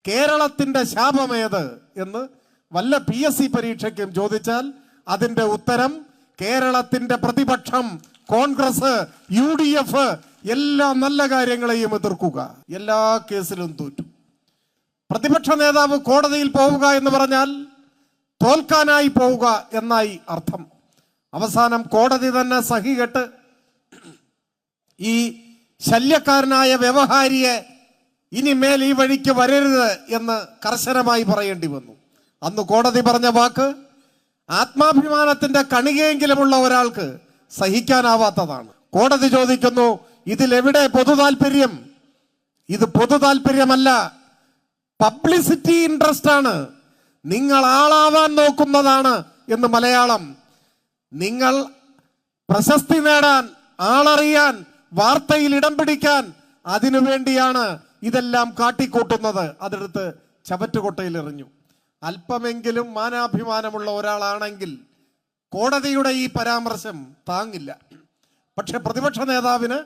കേരളത്തിന്റെ ശാപമേത് എന്ന് വല്ല PSC പരീക്ഷയ്ക്കും ചോദിച്ചാൽ അതിന്റെ ഉത്തരം കേരളത്തിന്റെ പ്രതിപക്ഷം, കോൺഗ്രസ്, UDF എല്ലാ നല്ല കാര്യങ്ങളെയും എതിർക്കുക. എല്ലാ കേസിലും തോറ്റു. പ്രതിപക്ഷ നേതാവ് കോടതിയിൽ പോവുക എന്ന് പറഞ്ഞാൽ തോൽക്കാനായി പോവുക എന്നായി അർത്ഥം. അവസാനം കോടതി തന്നെ സഹികെട്ട് ഈ ശല്യക്കാരനായ വ്യവഹാരിയെ ഇനിമേൽ ഈ വഴിക്ക് വരരുത് എന്ന് കർശനമായി പറയേണ്ടി വന്നു. അന്ന് കോടതി പറഞ്ഞ വാക്ക് ആത്മാഭിമാനത്തിന്റെ കണികയെങ്കിലുമുള്ള ഒരാൾക്ക് സഹിക്കാനാവാത്തതാണ്. കോടതി ചോദിക്കുന്നു, ഇതിലെവിടെ പൊതു താല്പര്യം? ഇത് പൊതു താല്പര്യമല്ല, പബ്ലിസിറ്റി ഇൻട്രസ്റ്റ് ആണ്. നിങ്ങൾ ആളാവാൻ നോക്കുന്നതാണ് എന്ന് മലയാളം. നിങ്ങൾ പ്രശസ്തി നേടാൻ, ആളറിയാൻ, വാർത്തയിൽ ഇടം പിടിക്കാൻ, അതിനുവേണ്ടിയാണ് ഇതെല്ലാം കാട്ടിക്കൂട്ടുന്നത്. അതെടുത്ത് ചവറ്റുകൊട്ടയിൽ എറിഞ്ഞു. അല്പമെങ്കിലും മാനാഭിമാനമുള്ള ഒരാളാണെങ്കിൽ കോടതിയുടെ ഈ പരാമർശം താങ്ങില്ല. പക്ഷെ പ്രതിപക്ഷ നേതാവിന്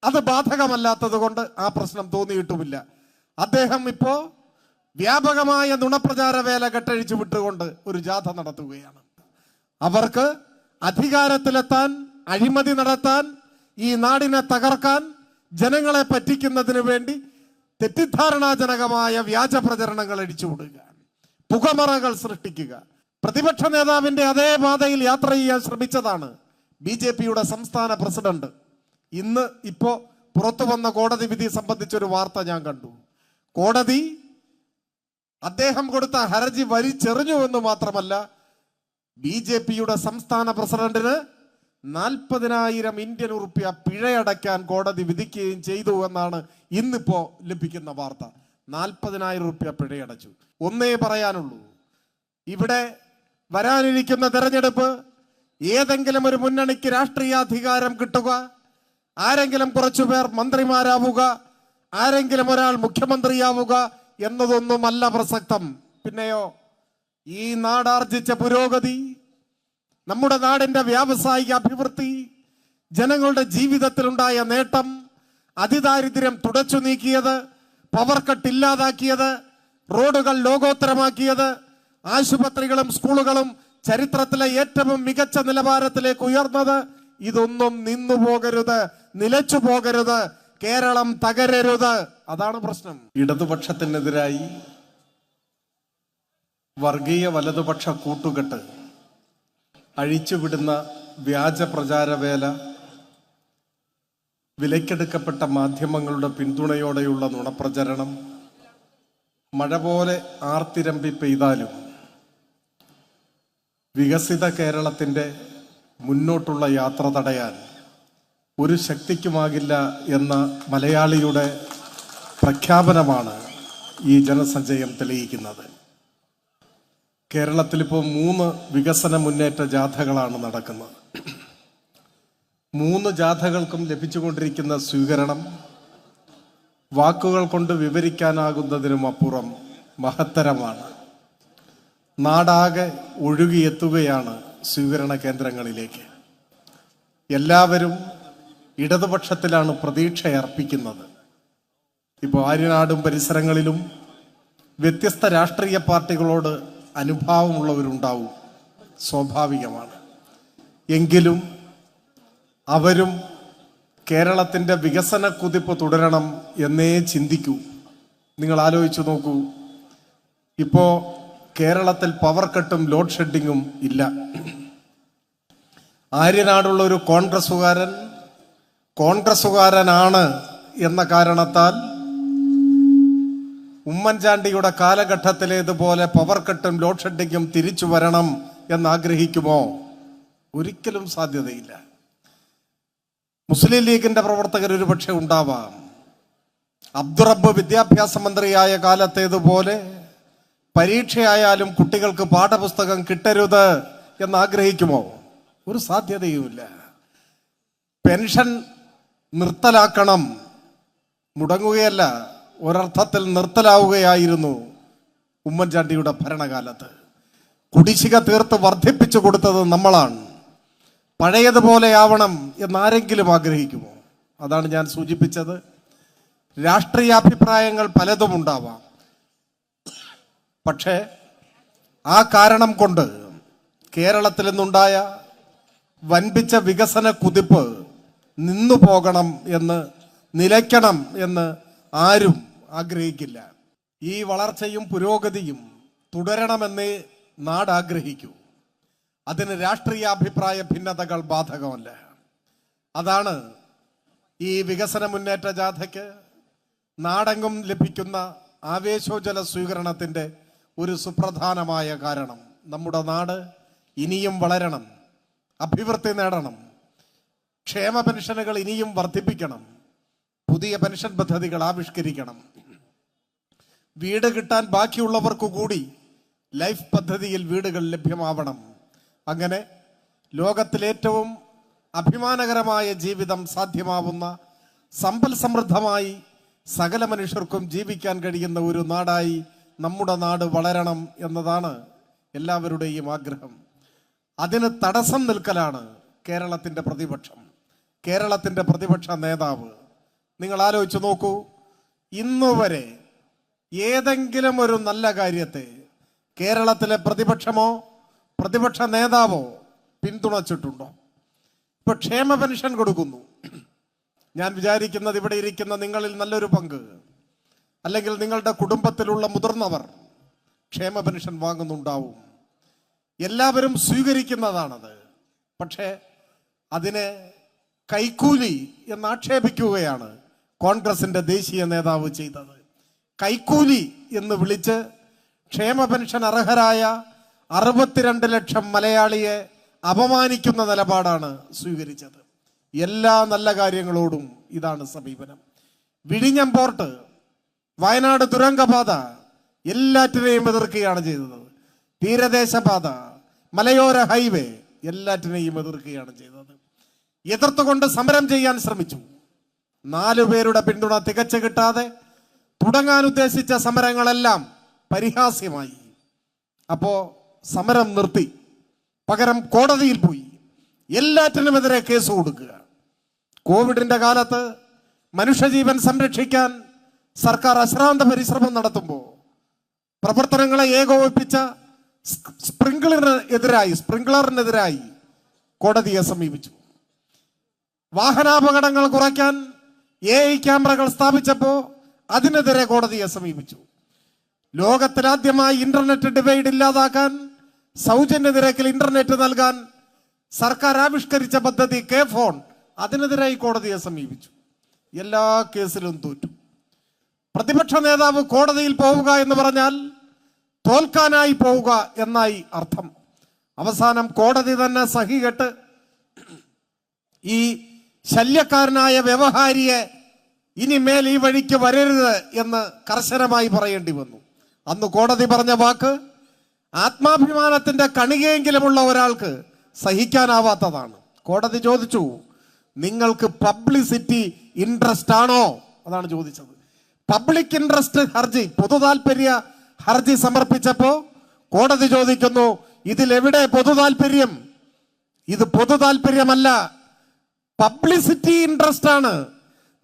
അത് ബാധകമല്ലാത്തത് കൊണ്ട് ആ പ്രശ്നം തോന്നിയിട്ടുമില്ല. അദ്ദേഹം ഇപ്പോ വ്യാപകമായ നുണപ്രചാര വേല കെട്ടഴിച്ചു വിട്ടുകൊണ്ട് ഒരു ജാഥ നടത്തുകയാണ്. അവർക്ക് അധികാരത്തിലെത്താൻ, അഴിമതി നടത്താൻ, ഈ നാടിനെ തകർക്കാൻ, ജനങ്ങളെ പറ്റിക്കുന്നതിന് വേണ്ടി തെറ്റിദ്ധാരണാജനകമായ വ്യാജ പ്രചരണങ്ങൾ അടിച്ചുവിടുക, പുകമറകൾ സൃഷ്ടിക്കുക. പ്രതിപക്ഷ നേതാവിന്റെ അതേ പാതയിൽ യാത്ര ചെയ്യാൻ ശ്രമിച്ചതാണ് BJPയുടെ സംസ്ഥാന പ്രസിഡന്റ്. ഇന്ന് ഇപ്പോ പുറത്തു വന്ന കോടതി വിധി സംബന്ധിച്ചൊരു വാർത്ത ഞാൻ കണ്ടു. കോടതി അദ്ദേഹം കൊടുത്ത ഹർജി വലിച്ചെറിഞ്ഞു എന്ന് മാത്രമല്ല, BJPയുടെ സംസ്ഥാന പ്രസിഡന്റിന് 40,000 ഇന്ത്യൻ ഉറുപ്പ്യ പിഴയടയ്ക്കാൻ കോടതി വിധിക്കുകയും ചെയ്തു എന്നാണ് ഇന്നിപ്പോ ലഭിക്കുന്ന വാർത്ത. 40,000 ഉറുപ്പ്യ പിഴയടച്ചു. ഒന്നേ പറയാനുള്ളൂ, ഇവിടെ വരാനിരിക്കുന്ന തെരഞ്ഞെടുപ്പ് ഏതെങ്കിലും ഒരു മുന്നണിക്ക് രാഷ്ട്രീയാധികാരം കിട്ടുക, ആരെങ്കിലും കുറച്ചുപേർ മന്ത്രിമാരാവുക, ആരെങ്കിലും ഒരാൾ മുഖ്യമന്ത്രിയാവുക എന്നതൊന്നുമല്ല പ്രസക്തം. പിന്നെയോ ഈ നാടാർജിച്ച പുരോഗതി, നമ്മുടെ നാടിന്റെ വ്യാവസായിക അഭിവൃദ്ധി, ജനങ്ങളുടെ ജീവിതത്തിലുണ്ടായ നേട്ടം, അതിദാരിദ്ര്യം തുടച്ചു നീക്കിയത്, പവർ കട്ട് ഇല്ലാതാക്കിയത്, റോഡുകൾ ലോകോത്തരമാക്കിയത്, ആശുപത്രികളും സ്കൂളുകളും ചരിത്രത്തിലെ ഏറ്റവും മികച്ച നിലവാരത്തിലേക്ക് ഉയർന്നത്, ഇതൊന്നും നിന്നു പോകരുത്, നിലച്ചു പോകരുത്, കേരളം തകരരുത്. അതാണ് പ്രശ്നം. ഇടതുപക്ഷത്തിനെതിരായി വർഗീയ വലതുപക്ഷ കൂട്ടുകെട്ട് അഴിച്ചുവിടുന്ന വ്യാജ പ്രചാരവേല, വിലക്കെടുക്കപ്പെട്ട മാധ്യമങ്ങളുടെ പിന്തുണയോടെയുള്ള നുണപ്രചരണം മഴ പോലെ ആർത്തിരമ്പി പെയ്താലും വികസിത കേരളത്തിൻ്റെ മുന്നോട്ടുള്ള യാത്ര തടയാൻ ഒരു ശക്തിക്കുമാകില്ല എന്ന മലയാളിയുടെ പ്രഖ്യാപനമാണ് ഈ ജനസഞ്ചയം തെളിയിക്കുന്നത്. കേരളത്തിലിപ്പോൾ 3 വികസന മുന്നേറ്റ ജാഥകളാണ് നടക്കുന്നത്. 3 ജാഥകൾക്കും ലഭിച്ചുകൊണ്ടിരിക്കുന്ന സ്വീകരണം വാക്കുകൾ കൊണ്ട് വിവരിക്കാനാകുന്നതിനും അപ്പുറം മഹത്തരമാണ്. നാടാകെ ഒഴുകിയെത്തുകയാണ് സ്വീകരണ കേന്ദ്രങ്ങളിലേക്ക്. എല്ലാവരും ഇടതുപക്ഷത്തിലാണ് പ്രതീക്ഷയർപ്പിക്കുന്നത്. ഇപ്പോൾ ആര്യനാടും പരിസരങ്ങളിലും വ്യത്യസ്ത രാഷ്ട്രീയ പാർട്ടികളോട് അനുഭാവമുള്ളവരുണ്ടാവും, സ്വാഭാവികമാണ്. എങ്കിലും അവരും കേരളത്തിൻ്റെ വികസന കുതിപ്പ് തുടരണം എന്നേ ചിന്തിക്കൂ. നിങ്ങൾ ആലോചിച്ചു നോക്കൂ, ഇപ്പോൾ കേരളത്തിൽ പവർ കട്ടും ലോഡ് ഷെഡിങ്ങും ഇല്ല. ആര്യനാടുള്ള ഒരു കോൺഗ്രസുകാരനാണ് എന്ന കാരണത്താൽ ഉമ്മൻചാണ്ടിയുടെ കാലഘട്ടത്തിലേതുപോലെ പവർ കട്ടും ലോഡ് ഷെഡിങ്ങും തിരിച്ചു വരണം എന്നാഗ്രഹിക്കുമോ? ഒരിക്കലും സാധ്യതയില്ല. മുസ്ലിം ലീഗിന്റെ പ്രവർത്തകർ ഒരു പക്ഷെ ഉണ്ടാവാം. അബ്ദുറബ്ബ് വിദ്യാഭ്യാസ മന്ത്രിയായ കാലത്തേതുപോലെ പരീക്ഷയായാലും കുട്ടികൾക്ക് പാഠപുസ്തകം കിട്ടരുത് എന്നാഗ്രഹിക്കുമോ? ഒരു സാധ്യതയുമില്ല. പെൻഷൻ നിർത്തലാക്കണം, മുടങ്ങുകയല്ല, ഒരർത്ഥത്തിൽ നിർത്തലാവുകയായിരുന്നു ഉമ്മൻചാണ്ടിയുടെ ഭരണകാലത്ത്. കുടിശ്ശിക തീർത്ത് വർദ്ധിപ്പിച്ചു കൊടുത്തത് നമ്മളാണ്. പഴയതുപോലെയാവണം എന്നാരെങ്കിലും ആഗ്രഹിക്കുമോ? അതാണ് ഞാൻ സൂചിപ്പിച്ചത്. രാഷ്ട്രീയാഭിപ്രായങ്ങൾ പലതും ഉണ്ടാവാം. പക്ഷേ ആ കാരണം കൊണ്ട് കേരളത്തിൽ നിന്നുണ്ടായ വൻപിച്ച വികസന കുതിപ്പ് നിന്നു പോകണം എന്ന്, നിലയ്ക്കണം എന്ന് ആരും ആഗ്രഹിക്കില്ല. ഈ വളർച്ചയും പുരോഗതിയും തുടരണമെന്നേ നാട് ആഗ്രഹിക്കൂ. അതിന് രാഷ്ട്രീയ അഭിപ്രായ ഭിന്നതകൾ ബാധകമല്ല. അതാണ് ഈ വികസന മുന്നേറ്റ ജാഥയ്ക്ക് നാടെങ്ങും ലഭിക്കുന്ന ആവേശോജ്വല സ്വീകരണത്തിൻ്റെ ഒരു സുപ്രധാനമായ കാരണം. നമ്മുടെ നാട് ഇനിയും വളരണം, അഭിവൃദ്ധി നേടണം, ക്ഷേമ പെൻഷനുകൾ ഇനിയും വർദ്ധിപ്പിക്കണം, പുതിയ പെൻഷൻ പദ്ധതികൾ ആവിഷ്കരിക്കണം, വീട് കിട്ടാൻ ബാക്കിയുള്ളവർക്ക് കൂടി ലൈഫ് പദ്ധതിയിൽ വീടുകൾ ലഭ്യമാവണം. അങ്ങനെ ലോകത്തിലേറ്റവും അഭിമാനകരമായ ജീവിതം സാധ്യമാവുന്ന സമ്പൽ സമൃദ്ധമായി സകല മനുഷ്യർക്കും ജീവിക്കാൻ കഴിയുന്ന ഒരു നാടായി നമ്മുടെ നാട് വളരണം എന്നതാണ് എല്ലാവരുടെയും ആഗ്രഹം. അതിന് തടസ്സം നിൽക്കലാണ് കേരളത്തിൻ്റെ പ്രതിപക്ഷം, കേരളത്തിൻ്റെ പ്രതിപക്ഷ നേതാവ്. നിങ്ങൾ ആലോചിച്ച് നോക്കൂ, ഇന്നുവരെ ഏതെങ്കിലും ഒരു നല്ല കാര്യത്തെ കേരളത്തിലെ പ്രതിപക്ഷമോ പ്രതിപക്ഷ നേതാവോ പിന്തുണച്ചിട്ടുണ്ടോ? ഇപ്പൊ ക്ഷേമ പെൻഷൻ കൊടുക്കുന്നു. ഞാൻ വിചാരിക്കുന്നത് ഇവിടെ ഇരിക്കുന്ന നിങ്ങളിൽ നല്ലൊരു പങ്ക്, അല്ലെങ്കിൽ നിങ്ങളുടെ കുടുംബത്തിലുള്ള മുതിർന്നവർ ക്ഷേമ പെൻഷൻ വാങ്ങുന്നുണ്ടാവും. എല്ലാവരും സ്വീകരിക്കുന്നതാണത്. പക്ഷേ അതിനെ കൈക്കൂലി എന്ന് ആക്ഷേപിക്കുകയാണ് കോൺഗ്രസിന്റെ ദേശീയ നേതാവ് ചെയ്തത്. കൈക്കൂലി എന്ന് വിളിച്ച് ക്ഷേമ പെൻഷൻ അർഹരായ 62 ലക്ഷം മലയാളിയെ അപമാനിക്കുന്ന നിലപാടാണ് സ്വീകരിച്ചത്. എല്ലാ നല്ല കാര്യങ്ങളോടും ഇതാണ് സമീപനം. വിഴിഞ്ഞം പോർട്ട്, വയനാട് തുരങ്കപാത എല്ലാറ്റിനെയും എതിർക്കുകയാണ് ചെയ്തത്. തീരദേശപാത, മലയോര ഹൈവേ എല്ലാറ്റിനെയും എതിർക്കുകയാണ് ചെയ്തത്. എതിർത്തുകൊണ്ട് സമരം ചെയ്യാൻ ശ്രമിച്ചു. 4 പേരുടെ പിന്തുണ തികച്ചു കിട്ടാതെ തുടങ്ങാൻ ഉദ്ദേശിച്ച സമരങ്ങളെല്ലാം പരിഹാസ്യമായി. അപ്പോ സമരം നിർത്തി, പകരം കോടതിയിൽ പോയി എല്ലാറ്റിനുമെതിരെ കേസ് കൊടുക്കുക. കോവിഡിന്റെ കാലത്ത് മനുഷ്യജീവൻ സംരക്ഷിക്കാൻ സർക്കാർ അശ്രാന്ത പരിശ്രമം നടത്തുമ്പോൾ പ്രവർത്തനങ്ങളെ ഏകോപിപ്പിച്ച സ്പ്രിംഗ്ലറിനെതിരായി കോടതിയെ സമീപിച്ചു. വാഹനാപകടങ്ങൾ കുറയ്ക്കാൻ AI ക്യാമറകൾ സ്ഥാപിച്ചപ്പോൾ അതിനെതിരെ കോടതിയെ സമീപിച്ചു. ലോകത്തിലാദ്യമായി ഇന്റർനെറ്റ് ഡിവൈഡ് ഇല്ലാതാക്കാൻ സൗജന്യ നിരക്കിൽ ഇന്റർനെറ്റ് നൽകാൻ സർക്കാർ ആവിഷ്കരിച്ച പദ്ധതി K-Phone, അതിനെതിരായി കോടതിയെ സമീപിച്ചു. എല്ലാ കേസിലും തോറ്റു. പ്രതിപക്ഷ നേതാവ് കോടതിയിൽ പോവുക എന്ന് പറഞ്ഞാൽ തോൽക്കാനായി പോവുക എന്നായി അർത്ഥം. അവസാനം കോടതി തന്നെ സഹികെട്ട് ഈ ശല്യക്കാരനായ വ്യവഹാരിയെ ഇനിമേൽ ഈ വഴിക്ക് വരരുത് എന്ന് കർശനമായി പറയേണ്ടി വന്നു. അന്ന് കോടതി പറഞ്ഞ വാക്ക് ആത്മാഭിമാനത്തിന്റെ കണികയെങ്കിലുമുള്ള ഒരാൾക്ക് സഹിക്കാനാവാത്തതാണ്. കോടതി ചോദിച്ചു, നിങ്ങൾക്ക് പബ്ലിസിറ്റി ഇൻട്രസ്റ്റ് ആണോ? അതാണ് ചോദിച്ചത്. പബ്ലിക് ഇൻട്രസ്റ്റ് ഹർജി, പൊതു താല്പര്യ ഹർജി സമർപ്പിച്ചപ്പോ കോടതി ചോദിക്കുന്നു, ഇതിലെവിടെ പൊതു താല്പര്യം? ഇത് പൊതു താല്പര്യമല്ല, പബ്ലിസിറ്റി ഇൻട്രസ്റ്റ് ആണ്.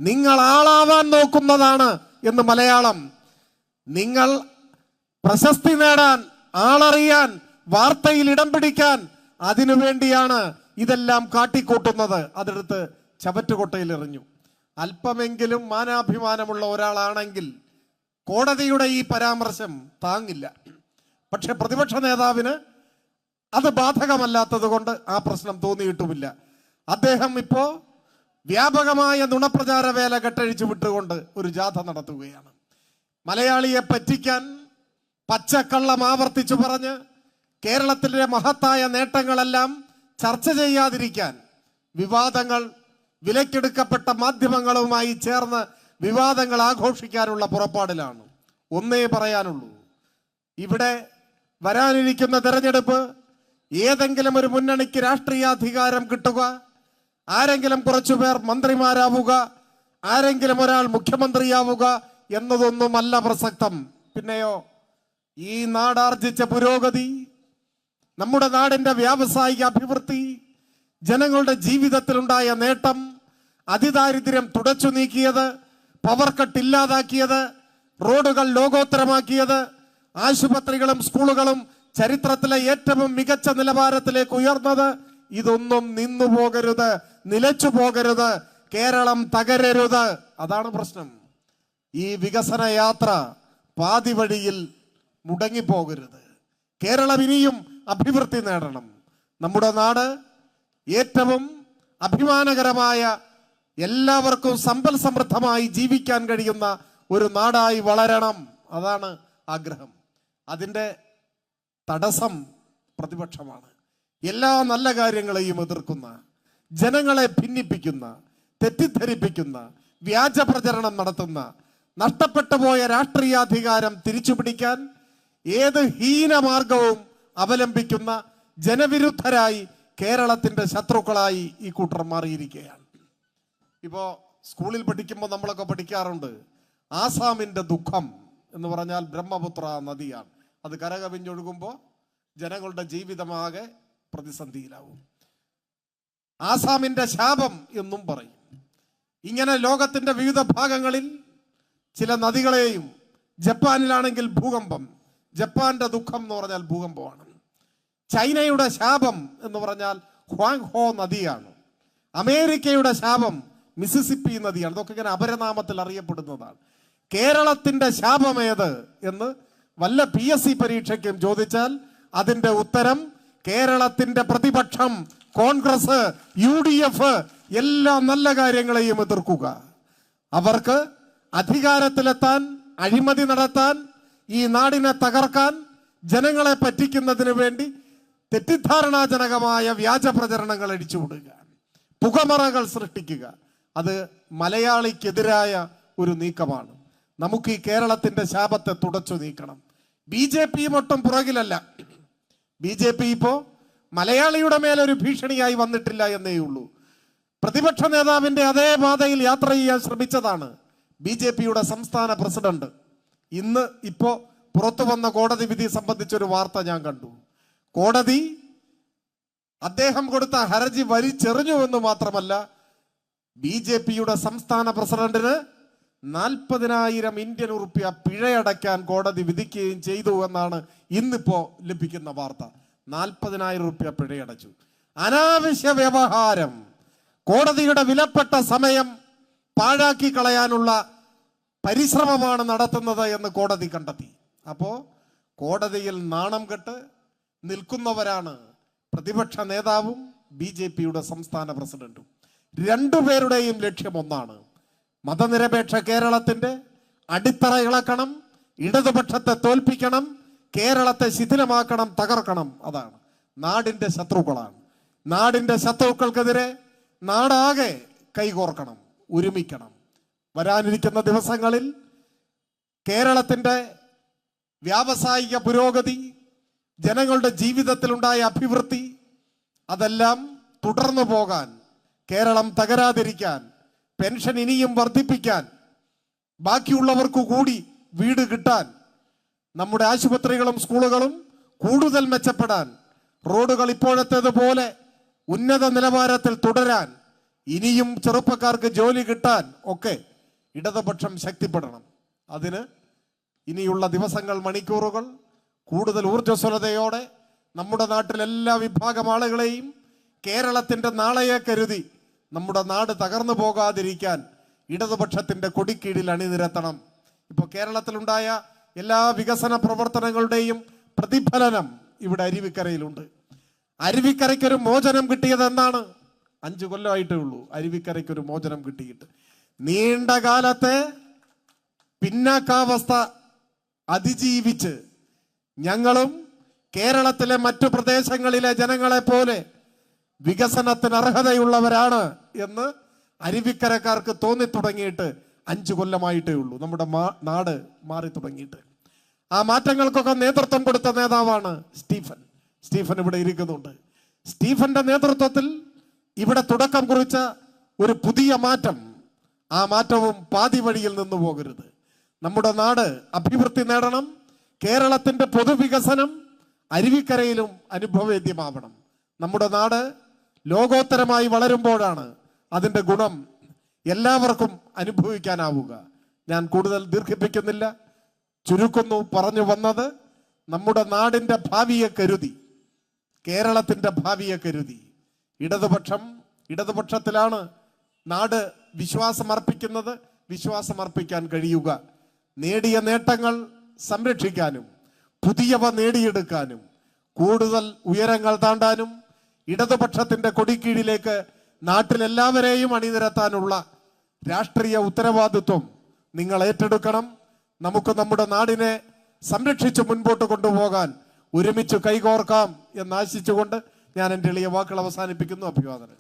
നിങ്ങൾ ആളാവാൻ നോക്കുന്നതാണ് എന്ന് മലയാളം. നിങ്ങൾ പ്രശസ്തി നേടാൻ, ആളറിയാൻ, വാർത്തയിൽ ഇടം പിടിക്കാൻ, അതിനുവേണ്ടിയാണ് ഇതെല്ലാം കാട്ടിക്കൂട്ടുന്നത്. അതെടുത്ത് ചവറ്റുകൊട്ടയിൽ എറിഞ്ഞു. അല്പമെങ്കിലും മാനാഭിമാനമുള്ള ഒരാളാണെങ്കിൽ കോടതിയുടെ ഈ പരാമർശം താങ്ങില്ല. പക്ഷെ പ്രതിപക്ഷ നേതാവിന് അത് ബാധകമല്ലാത്തത് കൊണ്ട് ആ പ്രശ്നം തോന്നിയിട്ടുമില്ല. അദ്ദേഹം ഇപ്പോ വ്യാപകമായ നുണപ്രചാര വേല കെട്ടഴിച്ചു വിട്ടുകൊണ്ട് ഒരു ജാഥ നടത്തുകയാണ്. മലയാളിയെ പറ്റിക്കാൻ പച്ചക്കള്ളം ആവർത്തിച്ചു പറഞ്ഞ് കേരളത്തിലെ മഹത്തായ നേട്ടങ്ങളെല്ലാം ചർച്ച ചെയ്യാതിരിക്കാൻ വിവാദങ്ങൾ, വിലക്കെടുക്കപ്പെട്ട മാധ്യമങ്ങളുമായി ചേർന്ന് വിവാദങ്ങൾ ആഘോഷിക്കാനുള്ള പുറപ്പാടിലാണ്. ഒന്നേ പറയാനുള്ളൂ, ഇവിടെ വരാനിരിക്കുന്ന തെരഞ്ഞെടുപ്പ് ഏതെങ്കിലും ഒരു മുന്നണിക്ക് രാഷ്ട്രീയാധികാരം കിട്ടുക, ആരെങ്കിലും കുറച്ചുപേർ മന്ത്രിമാരാവുക, ആരെങ്കിലും ഒരാൾ മുഖ്യമന്ത്രിയാവുക എന്നതൊന്നുമല്ല പ്രസക്തം. പിന്നെയോ ഈ നാടാർജിച്ച പുരോഗതി, നമ്മുടെ നാടിന്റെ വ്യാവസായിക അഭിവൃദ്ധി, ജനങ്ങളുടെ ജീവിതത്തിലുണ്ടായ നേട്ടം, അതിദാരിദ്ര്യം തുടച്ചു നീക്കിയത്, പവർ കട്ട് ഇല്ലാതാക്കിയത്, റോഡുകൾ ലോകോത്തരമാക്കിയത്, ആശുപത്രികളും സ്കൂളുകളും ചരിത്രത്തിലെ ഏറ്റവും മികച്ച നിലവാരത്തിലേക്ക് ഉയർന്നത്. ഇതൊന്നും നിന്നു പോകരുത്, നിലച്ചു പോകരുത്, കേരളം തകരരുത്. അതാണ് പ്രശ്നം. ഈ വികസന യാത്ര പാതി വഴിയിൽ മുടങ്ങിപ്പോകരുത്. കേരളം ഇനിയും അഭിവൃദ്ധി നേടണം. നമ്മുടെ നാട് ഏറ്റവും അഭിമാനകരമായ, എല്ലാവർക്കും സമ്പൽ സമൃദ്ധമായി ജീവിക്കാൻ കഴിയുന്ന ഒരു നാടായി വളരണം. അതാണ് ആഗ്രഹം. അതിൻ്റെ തടസ്സം പ്രതിപക്ഷമാണ്. എല്ലാ നല്ല കാര്യങ്ങളെയും എതിർക്കുന്ന, ജനങ്ങളെ ഭിന്നിപ്പിക്കുന്ന, തെറ്റിദ്ധരിപ്പിക്കുന്ന, വ്യാജ പ്രചരണം നടത്തുന്ന, നഷ്ടപ്പെട്ടു പോയ രാഷ്ട്രീയാധികാരം തിരിച്ചുപിടിക്കാൻ ഏത് ഹീനമാർഗവും അവലംബിക്കുന്ന ജനവിരുദ്ധരായി കേരളത്തിന്റെ ശത്രുക്കളായി ഈ കൂട്ടർ മാറിയിരിക്കുകയാണ്. ഇപ്പോ സ്കൂളിൽ പഠിക്കുമ്പോൾ നമ്മളൊക്കെ പഠിക്കാറുണ്ട്, ആസാമിന്റെ ദുഃഖം എന്ന് പറഞ്ഞാൽ ബ്രഹ്മപുത്ര നദിയാണ്. അത് കരകവിഞ്ഞൊഴുകുമ്പോൾ ജനങ്ങളുടെ ജീവിതമാകെ പ്രതിസന്ധിയിലാവും. ആസാമിന്റെ ശാപം എന്നും പറയും. ഇങ്ങനെ ലോകത്തിന്റെ വിവിധ ഭാഗങ്ങളിൽ ചില നദികളെയും, ജപ്പാനിലാണെങ്കിൽ ഭൂകമ്പം, ജപ്പാന്റെ ദുഃഖം എന്ന് പറഞ്ഞാൽ ഭൂകമ്പമാണ്. ചൈനയുടെ ശാപം എന്ന് പറഞ്ഞാൽ ഹ്വാങ് ഹോ നദിയാണ്. അമേരിക്കയുടെ ശാപം മിസിസിപ്പി നദിയാണ്. ഇതൊക്കെ ഇങ്ങനെ അപരനാമത്തിൽ അറിയപ്പെടുന്നതാണ്. കേരളത്തിന്റെ ശാപമേത് എന്ന് വല്ല PSC പരീക്ഷയ്ക്കും ചോദിച്ചാൽ അതിന്റെ ഉത്തരം കേരളത്തിന്റെ പ്രതിപക്ഷം, കോൺഗ്രസ്, UDF എല്ലാ നല്ല കാര്യങ്ങളെയും എതിർക്കുക. അവർക്ക് അധികാരത്തിലെത്താൻ, അഴിമതി നടത്താൻ, ഈ നാടിനെ തകർക്കാൻ, ജനങ്ങളെ പറ്റിക്കുന്നതിന് വേണ്ടി തെറ്റിദ്ധാരണാജനകമായ വ്യാജ പ്രചരണങ്ങൾ അടിച്ചുവിടുക, പുകമറകൾ സൃഷ്ടിക്കുക. അത് മലയാളിക്കെതിരായ ഒരു നീക്കമാണ്. നമുക്ക് ഈ കേരളത്തിന്റെ ശാപത്തെ തുടച്ചു നീക്കണം. BJP ഒട്ടും പുറകിലല്ല. BJP ഇപ്പോ മലയാളിയുടെ മേലൊരു ഭീഷണിയായി വന്നിട്ടില്ല എന്നേ ഉള്ളൂ. പ്രതിപക്ഷ നേതാവിന്റെ അതേ പാതയിൽ യാത്ര ചെയ്യാൻ ശ്രമിച്ചതാണ് BJPയുടെ സംസ്ഥാന പ്രസിഡന്റ്. ഇന്ന് ഇപ്പോ പുറത്തു വന്ന കോടതി വിധി സംബന്ധിച്ചൊരു വാർത്ത ഞാൻ കണ്ടു. കോടതി അദ്ദേഹം കൊടുത്ത ഹർജി വലിച്ചെറിഞ്ഞു എന്ന് മാത്രമല്ല, BJPയുടെ സംസ്ഥാന പ്രസിഡന്റിന് 40,000 ഇന്ത്യൻ ഉറുപ്പ്യ പിഴയടയ്ക്കാൻ കോടതി വിധിക്കുകയും ചെയ്തു എന്നാണ് ഇന്നിപ്പോ ലഭിക്കുന്ന വാർത്ത. 40,000 ഉറുപ്പ്യ പിഴയടച്ചു. അനാവശ്യ വ്യവഹാരം, കോടതിയുടെ വിലപ്പെട്ട സമയം പാഴാക്കി കളയാനുള്ള പരിശ്രമമാണ് നടത്തുന്നത് എന്ന് കോടതി കണ്ടെത്തി. അപ്പോ കോടതിയിൽ നാണം കെട്ട് നിൽക്കുന്നവരാണ് പ്രതിപക്ഷ നേതാവും BJPയുടെ സംസ്ഥാന പ്രസിഡന്റും. രണ്ടുപേരുടെയും ലക്ഷ്യം ഒന്നാണ്: മതനിരപേക്ഷ കേരളത്തിന്റെ അടിത്തറ ഇളക്കണം, ഇടതുപക്ഷത്തെ തോൽപ്പിക്കണം, കേരളത്തെ ശിഥിലമാക്കണം, തകർക്കണം. അതാണ് നാടിന്റെ ശത്രുക്കളാണ്. നാടിന്റെ ശത്രുക്കൾക്കെതിരെ നാടാകെ കൈകോർക്കണം, ഒരുമിക്കണം. വരാനിരിക്കുന്ന ദിവസങ്ങളിൽ കേരളത്തിന്റെ വ്യാവസായിക പുരോഗതി, ജനങ്ങളുടെ ജീവിതത്തിലുണ്ടായ അഭിവൃദ്ധി, അതെല്ലാം തുടർന്നു പോകാൻ, കേരളം തകരാതിരിക്കാൻ, പെൻഷൻ ഇനിയും വർദ്ധിപ്പിക്കാൻ, ബാക്കിയുള്ളവർക്കു കൂടി വീട് കിട്ടാൻ, നമ്മുടെ ആശുപത്രികളും സ്കൂളുകളും കൂടുതൽ മെച്ചപ്പെടാൻ, റോഡുകൾ ഇപ്പോഴത്തേതുപോലെ ഉന്നത നിലവാരത്തിൽ തുടരാൻ, ഇനിയും ചെറുപ്പക്കാർക്ക് ജോലി കിട്ടാൻ ഒക്കെ ഇടതുപക്ഷം ശക്തിപ്പെടണം. അതിന് ഇനിയുള്ള ദിവസങ്ങൾ, മണിക്കൂറുകൾ കൂടുതൽ ഊർജ്ജസ്വലതയോടെ നമ്മുടെ നാട്ടിലെ എല്ലാ വിഭാഗം ആളുകളെയും കേരളത്തിന്റെ നാളെയെ കരുതി നമ്മുടെ നാട് തകർന്നു പോകാതിരിക്കാൻ ഇടതുപക്ഷത്തിന്റെ കൊടിക്കീഴിൽ അണിനിരത്തണം. ഇപ്പോൾ കേരളത്തിലുണ്ടായ എല്ലാ വികസന പ്രവർത്തനങ്ങളുടെയും പ്രതിഫലനം ഇവിടെ അരുവിക്കരയിലുണ്ട്. അരുവിക്കരയ്ക്കൊരു മോചനം കിട്ടിയത് എന്നാണ്? 5 കൊല്ലമായിട്ടേ ഉള്ളൂ അരുവിക്കരയ്ക്കൊരു മോചനം കിട്ടിയിട്ട്. നീണ്ട കാലത്തെ പിന്നാക്കാവസ്ഥ അതിജീവിച്ച് ഞങ്ങളും കേരളത്തിലെ മറ്റു പ്രദേശങ്ങളിലെ ജനങ്ങളെ പോലെ വികസനത്തിന് അർഹതയുള്ളവരാണ് എന്ന് അരുവിക്കരക്കാർക്ക് തോന്നി തുടങ്ങിയിട്ട് 5 കൊല്ലമായിട്ടേ ഉള്ളൂ. നമ്മുടെ നാട് മാറി തുടങ്ങിയിട്ട്. ആ മാറ്റങ്ങൾക്കൊക്കെ നേതൃത്വം കൊടുത്ത നേതാവാണ് സ്റ്റീഫൻ. സ്റ്റീഫൻ ഇവിടെ ഇരിക്കുന്നുണ്ട്. സ്റ്റീഫന്റെ നേതൃത്വത്തിൽ ഇവിടെ തുടക്കം കുറിച്ച ഒരു പുതിയ മാറ്റം, ആ മാറ്റവും പാതി വഴിയിൽ നിന്നു പോകരുത്. നമ്മുടെ നാട് അഭിവൃദ്ധി നേടണം. കേരളത്തിന്റെ പൊതുവികസനം അരുവിക്കരയിലും അനുഭവവേദ്യമാവണം. നമ്മുടെ നാട് ലോകോത്തരമായി വളരുമ്പോഴാണ് അതിന്റെ ഗുണം എല്ലാവർക്കും അനുഭവിക്കാനാവുക. ഞാൻ കൂടുതൽ ദീർഘിപ്പിക്കുന്നില്ല, ചുരുക്കുന്നു. പറഞ്ഞു വന്നത് നമ്മുടെ നാടിന്റെ ഭാവിയെ കരുതി, കേരളത്തിന്റെ ഭാവിയെ കരുതി ഇടതുപക്ഷത്തിലാണ് നാട് വിശ്വാസമർപ്പിക്കുന്നത്, വിശ്വാസമർപ്പിക്കാൻ കഴിയുക. നേടിയ നേട്ടങ്ങൾ സംരക്ഷിക്കാനും പുതിയവ നേടിയെടുക്കാനും കൂടുതൽ ഉയരങ്ങൾ താണ്ടാനും ഇടതുപക്ഷത്തിന്റെ കൊടിക്കീഴിലേക്ക് നാട്ടിലെല്ലാവരെയും അണിനിരത്താനുള്ള രാഷ്ട്രീയ ഉത്തരവാദിത്വം നിങ്ങൾ ഏറ്റെടുക്കണം. നമുക്ക് നമ്മുടെ നാടിനെ സംരക്ഷിച്ച് മുൻപോട്ട് കൊണ്ടുപോകാൻ ഒരുമിച്ച് കൈകോർക്കാം എന്നാശിച്ചുകൊണ്ട് ഞാൻ എൻ്റെ എളിയ വാക്കുകൾ അവസാനിപ്പിക്കുന്നു. അഭിവാദനം.